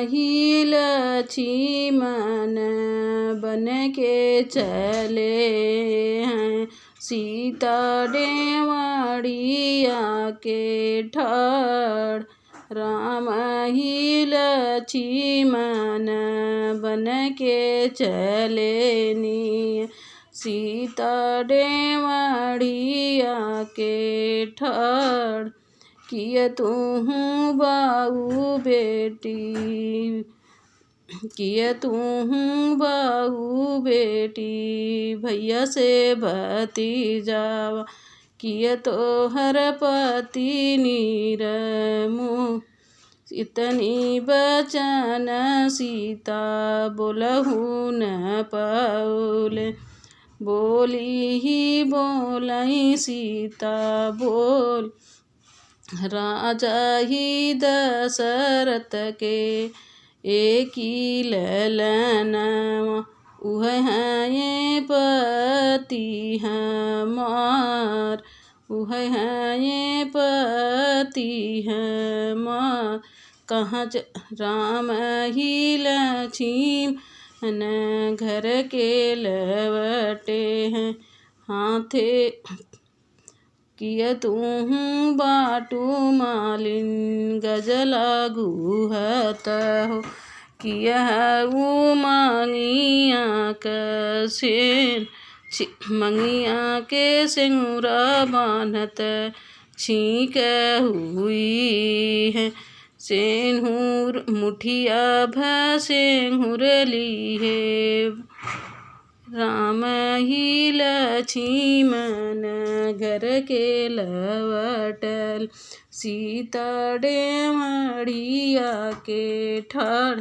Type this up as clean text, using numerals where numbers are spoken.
ही लक्ष्मण बन के चले हैं, सीता डेवढ़िया के ठाड़। राम ही लक्ष्मण बन के चले नी, सीता डेवढ़िया के ठाड़। किया तूहूँ बाऊ बेटी, किया तूहूँ बाऊ बेटी, भैया से भतीजावा। किया तो हर पति नीरमु, इतनी बचन सीता बोलहु न पाउले। बोली ही बोलई सीता बोल, राजा ही दशरथ के एकी ललनवा। उह हैं पति हमार, उह हैं पति हमार। कहाँ राम ही लक्ष्मण घर के लवटे हैं, हाथे किया तूहूँ बाटू मालिन गजला गुहत हो। किया वो मंगिया कसेन, मंगिया के सिंगूरा बान्हत छींक हुई है। सेंहुर मुठिया भसेंहुर ली है, राम ही लक्ष्मण घर के लवटल, सीता डेवढ़िया के ठाड़।